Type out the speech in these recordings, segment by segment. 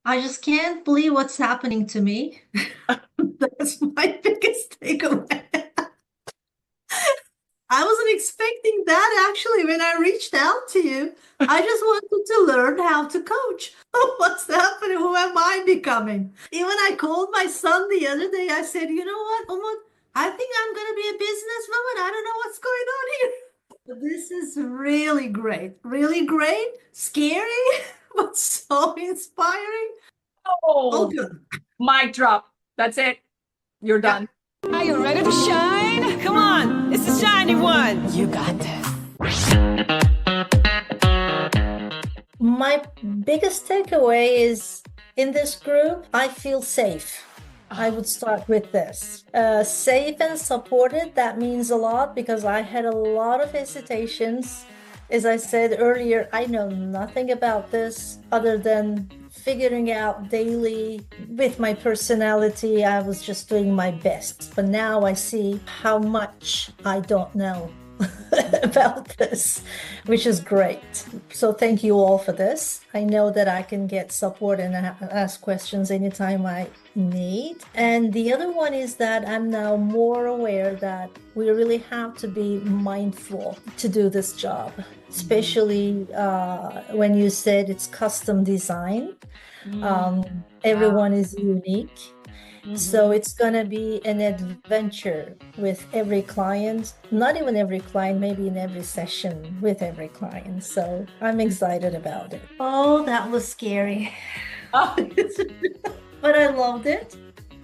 I just can't believe what's happening to me. That's my biggest takeaway. I wasn't expecting that actually when I reached out to you. I just wanted to learn how to coach. What's happening? Who am I becoming? Even I called my son the other day. I said, you know what, Umut? I think I'm going to be a businesswoman. I don't know what's going on here. This is really great, scary, but so inspiring. All Oh, good. mic drop. That's it. You're Yeah. done. Are you ready to shine? Come on, it's the shiny one. You got this. My biggest takeaway is in this group, I feel safe. I would start with this. Safe and supported, that means a lot because I had a lot of hesitations. As I said earlier, I know nothing about this other than figuring out daily with my personality. I was just doing my best. But now I see how much I don't know about this, which is great. So thank you all for this. I know that I can get support and ask questions anytime I need. And the other one is that I'm now more aware that we really have to be mindful to do this job, especially when you said it's custom design. Everyone is unique. So it's going to be an adventure with every client, not even every client, maybe in every session with every client. So I'm excited about it. Oh, that was scary. Oh, But I loved it.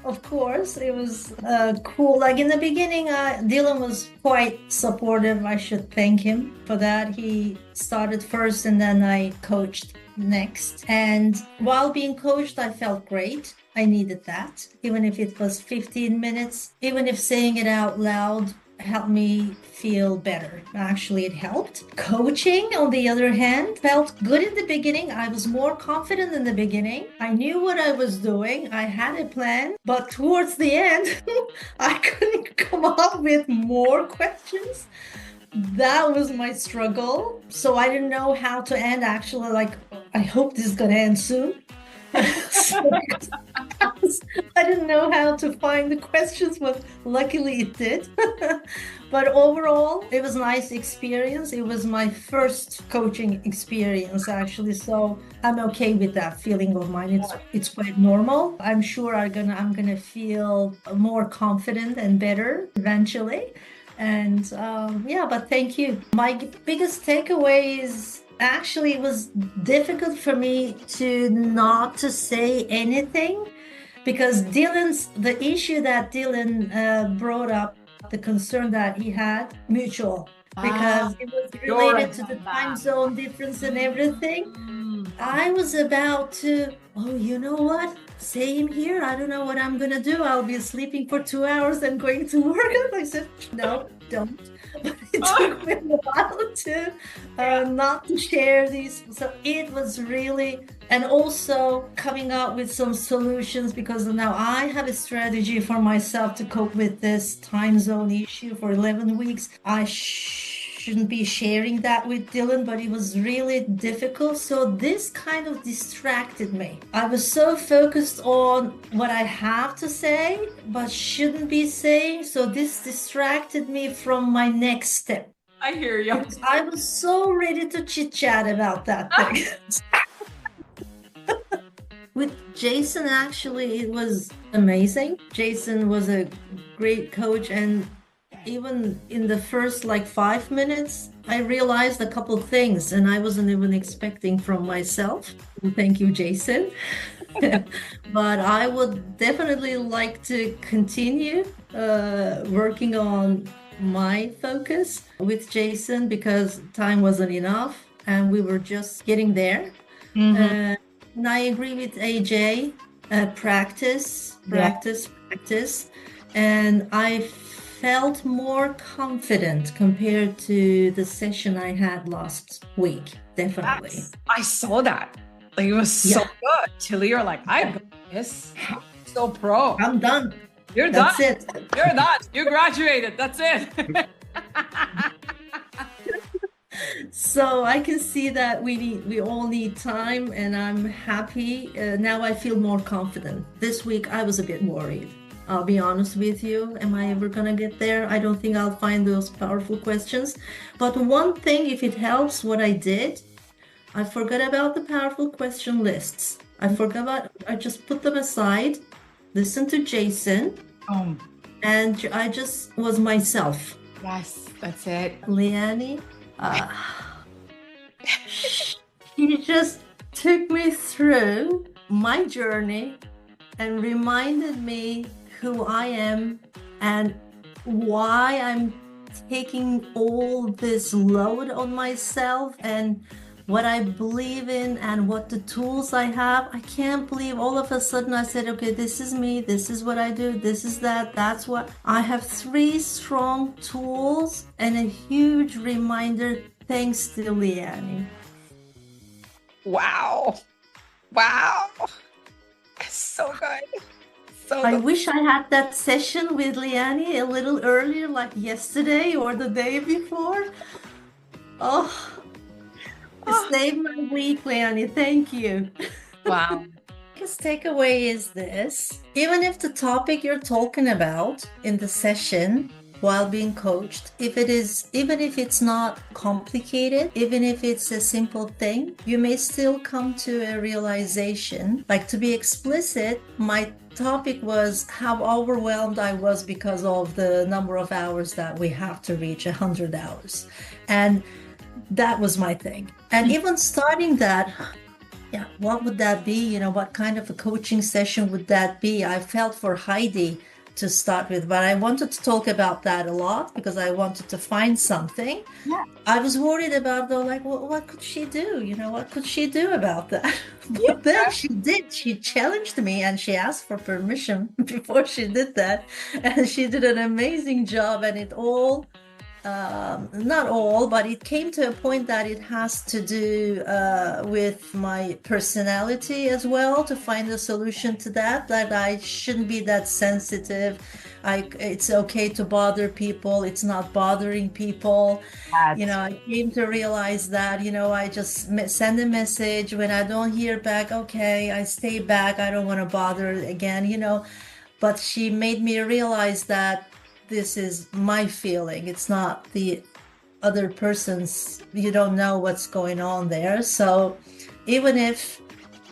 Of course, it was cool. Like in the beginning, Dylan was quite supportive. I should thank him for that. He started first and then I coached next. And while being coached, I felt great. I needed that, even if it was 15 minutes, even if saying it out loud helped me feel better. Actually, it helped. Coaching, on the other hand, felt good in the beginning. I was more confident in the beginning. I knew what I was doing. I had a plan, but towards the end, I couldn't come up with more questions. That was my struggle. So I didn't know how to end actually. Like, I hope this is going to end soon. So, I didn't know how to find the questions, but luckily it did. But overall, it was a nice experience. It was my first coaching experience, actually. So I'm okay with that feeling of mine. It's quite normal. I'm sure I'm gonna feel more confident and better eventually. And yeah, but thank you. My biggest takeaway is actually it was difficult for me to not to say anything because the issue that Dylan brought up, the concern that he had, mutual, because it was related to the time zone difference and everything. I was about to, oh, you know what? Same here. I don't know what I'm gonna do. I'll be sleeping for 2 hours and going to work. And I said, no, don't. But it took me a while to not to share these. So it was really, and also coming up with some solutions because now I have a strategy for myself to cope with this time zone issue for 11 weeks. I shouldn't be sharing that with Dylan, but it was really difficult. So this kind of distracted me. I was so focused on what I have to say, but shouldn't be saying. So this distracted me from my next step. I hear you. I was so ready to chit chat about that thing. With Jason, actually, it was amazing. Jason was a great coach, and even in the first like 5 minutes, I realized a couple things, and I wasn't even expecting from myself. Thank you, Jason. But I would definitely like to continue working on my focus with Jason because time wasn't enough, and we were just getting there. And I agree with AJ. Practice. And I felt more confident compared to the session I had last week. Definitely. I saw that. Like, it was so good. Tilly, you're like, I got this. So pro. I'm done. You're That's done. it. You're done. You graduated. That's it. So I can see that we all need time, and I'm happy. Now I feel more confident. This week I was a bit worried. I'll be honest with you. Am I ever gonna get there? I don't think I'll find those powerful questions. But one thing, if it helps, what I did, I forgot about the powerful question lists. I just put them aside, listened to Jason, Oh, and I just was myself. yes, that's it. Leanne, uh, she just took me through my journey and reminded me who I am and why I'm taking all this load on myself and what I believe in and what the tools I have. I can't believe all of a sudden I said, okay, this is me, this is what I do, this is that, that's what I have. 3 strong tools and a huge reminder. Thanks to Leanne. Wow. Wow. So good. So I good. wish I had that session with Leanne a little earlier, like yesterday or the day before. Oh, it saved my week, Leanne. Thank you. Wow. Biggest takeaway is this: even if the topic you're talking about in the session while being coached, even if it's not complicated, even if it's a simple thing, you may still come to a realization. Like, to be explicit, my topic was how overwhelmed I was because of the number of hours that we have to reach 100 hours. And that was my thing. And even starting that, yeah, what would that be? You know, what kind of a coaching session would that be? I felt for Heidi to start with, but I wanted to talk about that a lot because I wanted to find something. Yeah. I was worried about, though, like, well, what could she do? You know, what could she do about that? But then she did. She challenged me and she asked for permission before she did that. And she did an amazing job. And it all, not all, but it came to a point that it has to do with my personality as well, to find a solution to that I shouldn't be that sensitive. It's okay to bother people. It's not bothering people. You know, I came to realize that, you know, I just send a message. When I don't hear back, okay, I stay back. I don't want to bother again, you know. But she made me realize that this is my feeling. It's not the other person's. You don't know what's going on there. So even if,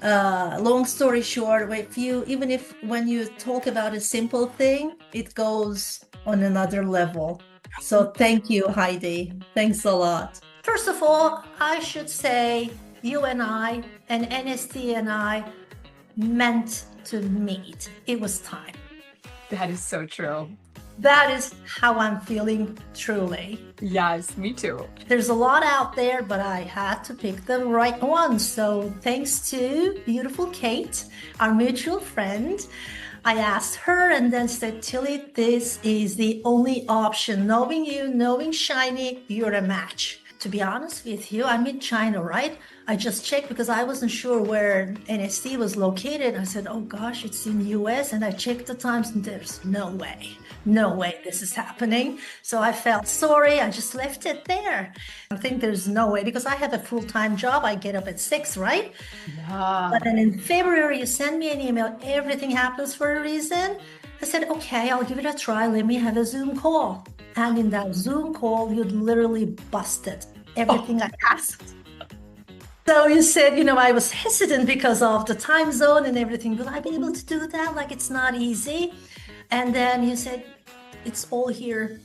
long story short, even if when you talk about a simple thing, it goes on another level. So thank you, Heidi. Thanks a lot. First of all, I should say you and I and NST and I meant to meet. It was time. That is so true. That is how I'm feeling, truly. Yes, me too. There's a lot out there, but I had to pick the right one. So thanks to beautiful Kate, our mutual friend, I asked her and then said, Tilly, this is the only option. Knowing you, knowing Shiny, you're a match. To be honest with you, I'm in China, right? I just checked because I wasn't sure where NST was located. I said, oh gosh, it's in the US. And I checked the times and there's no way this is happening. So I felt sorry. I just left it there. I think there's no way because I have a full-time job. I get up at 6, right? Yeah. But then in February, you send me an email. Everything happens for a reason. I said, okay, I'll give it a try. Let me have a Zoom call. And in that Zoom call, you literally busted everything I asked. So you said, you know, I was hesitant because of the time zone and everything. Will I be able to do that? Like, it's not easy. And then you said, it's all here.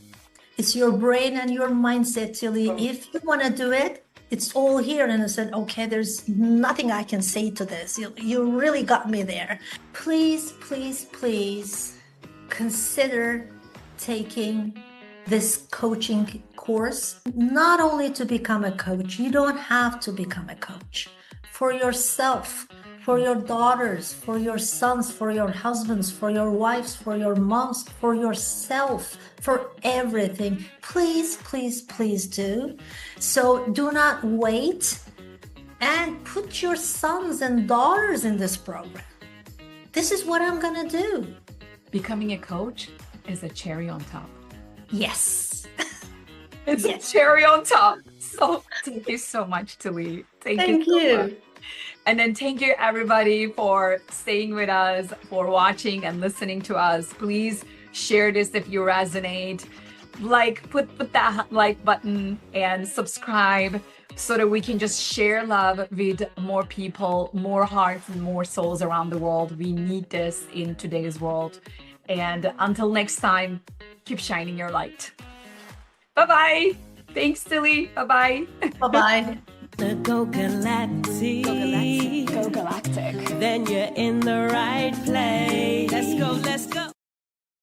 It's your brain and your mindset, Tilly. If you want to do it, it's all here. And I said, okay, there's nothing I can say to this. You really got me there. Please, please, please consider taking this coaching course, not only to become a coach. You don't have to become a coach. For yourself, for your daughters, for your sons, for your husbands, for your wives, for your moms, for yourself, for everything. Please, please, please do. So do not wait and put your sons and daughters in this program. This is what I'm gonna do. Becoming a coach is a cherry on top. Yes. It's a cherry on top. So thank you so much, Tilly. Thank so you. much. And then thank you everybody for staying with us, for watching and listening to us. Please share this if you resonate. Like, put that like button and subscribe so that we can just share love with more people, more hearts and more souls around the world. We need this in today's world. And until next time, keep shining your light. Bye-bye. Thanks, Tilly. Bye-bye. Bye-bye. Go galactic. Go galactic. Go galactic. Then you're in the right place. Let's go, let's go.